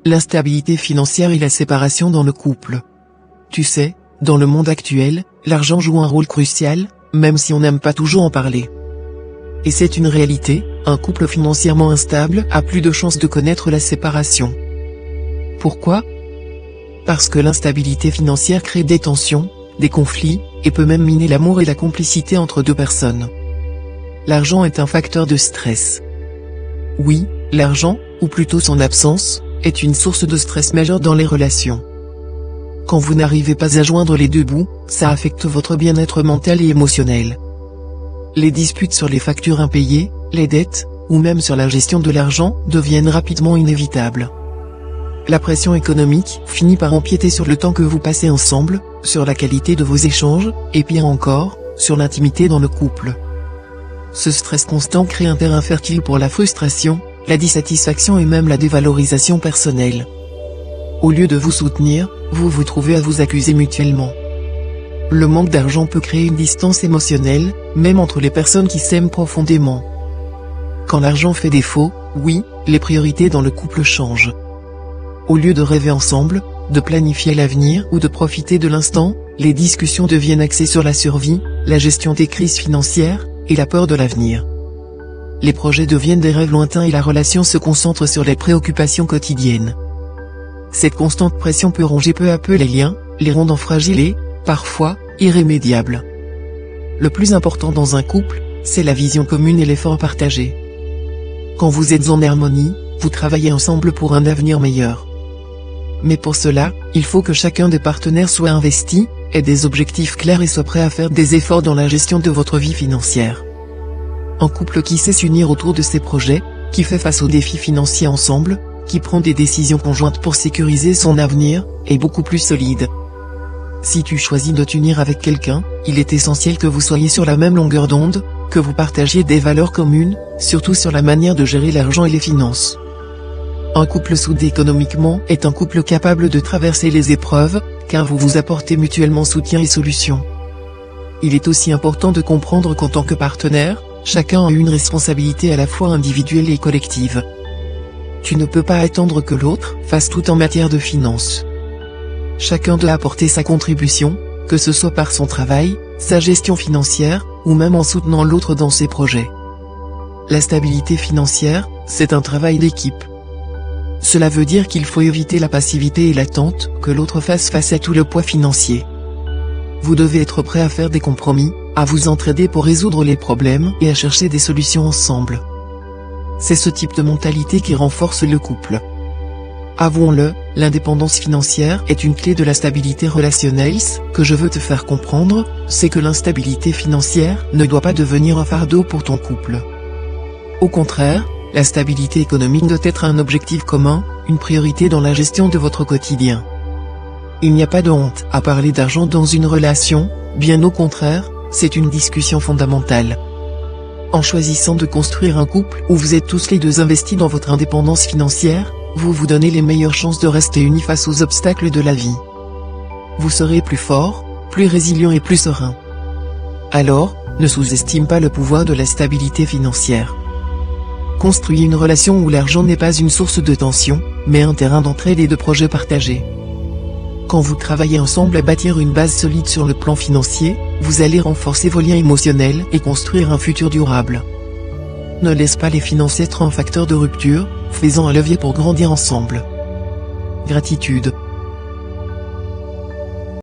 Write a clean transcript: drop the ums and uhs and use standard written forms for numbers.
l'instabilité financière et la séparation dans le couple. Tu sais, dans le monde actuel, l'argent joue un rôle crucial, même si on n'aime pas toujours en parler. Et c'est une réalité, un couple financièrement instable a plus de chances de connaître la séparation. Pourquoi ? Parce que l'instabilité financière crée des tensions, des conflits, et peut même miner l'amour et la complicité entre deux personnes. L'argent est un facteur de stress. Oui, l'argent, ou plutôt son absence, est une source de stress majeure dans les relations. Quand vous n'arrivez pas à joindre les deux bouts, ça affecte votre bien-être mental et émotionnel. Les disputes sur les factures impayées, les dettes, ou même sur la gestion de l'argent, deviennent rapidement inévitables. La pression économique finit par empiéter sur le temps que vous passez ensemble, sur la qualité de vos échanges, et pire encore, sur l'intimité dans le couple. Ce stress constant crée un terrain fertile pour la frustration, la dissatisfaction et même la dévalorisation personnelle. Au lieu de vous soutenir, vous vous trouvez à vous accuser mutuellement. Le manque d'argent peut créer une distance émotionnelle, même entre les personnes qui s'aiment profondément. Quand l'argent fait défaut, oui, les priorités dans le couple changent. Au lieu de rêver ensemble, de planifier l'avenir ou de profiter de l'instant, les discussions deviennent axées sur la survie, la gestion des crises financières, et la peur de l'avenir. Les projets deviennent des rêves lointains et la relation se concentre sur les préoccupations quotidiennes. Cette constante pression peut ronger peu à peu les liens, les rendant fragiles et, parfois, irrémédiables. Le plus important dans un couple, c'est la vision commune et l'effort partagé. Quand vous êtes en harmonie, vous travaillez ensemble pour un avenir meilleur. Mais pour cela, il faut que chacun des partenaires soit investi, ait des objectifs clairs et soit prêt à faire des efforts dans la gestion de votre vie financière. Un couple qui sait s'unir autour de ses projets, qui fait face aux défis financiers ensemble, qui prend des décisions conjointes pour sécuriser son avenir, est beaucoup plus solide. Si tu choisis de t'unir avec quelqu'un, il est essentiel que vous soyez sur la même longueur d'onde, que vous partagiez des valeurs communes, surtout sur la manière de gérer l'argent et les finances. Un couple soudé économiquement est un couple capable de traverser les épreuves, car vous vous apportez mutuellement soutien et solutions. Il est aussi important de comprendre qu'en tant que partenaire, chacun a une responsabilité à la fois individuelle et collective. Tu ne peux pas attendre que l'autre fasse tout en matière de finances. Chacun doit apporter sa contribution, que ce soit par son travail, sa gestion financière, ou même en soutenant l'autre dans ses projets. La stabilité financière, c'est un travail d'équipe. Cela veut dire qu'il faut éviter la passivité et l'attente que l'autre fasse face à tout le poids financier. Vous devez être prêt à faire des compromis, à vous entraider pour résoudre les problèmes et à chercher des solutions ensemble. C'est ce type de mentalité qui renforce le couple. Avouons-le, l'indépendance financière est une clé de la stabilité relationnelle. Ce que je veux te faire comprendre, c'est que l'instabilité financière ne doit pas devenir un fardeau pour ton couple. Au contraire, la stabilité économique doit être un objectif commun, une priorité dans la gestion de votre quotidien. Il n'y a pas de honte à parler d'argent dans une relation, bien au contraire, c'est une discussion fondamentale. En choisissant de construire un couple où vous êtes tous les deux investis dans votre indépendance financière, vous vous donnez les meilleures chances de rester unis face aux obstacles de la vie. Vous serez plus fort, plus résilient et plus serein. Alors, ne sous-estime pas le pouvoir de la stabilité financière. Construis une relation où l'argent n'est pas une source de tension, mais un terrain d'entraide et de projets partagés. Quand vous travaillez ensemble à bâtir une base solide sur le plan financier, vous allez renforcer vos liens émotionnels et construire un futur durable. Ne laisse pas les finances être un facteur de rupture, fais-en un levier pour grandir ensemble. Gratitude.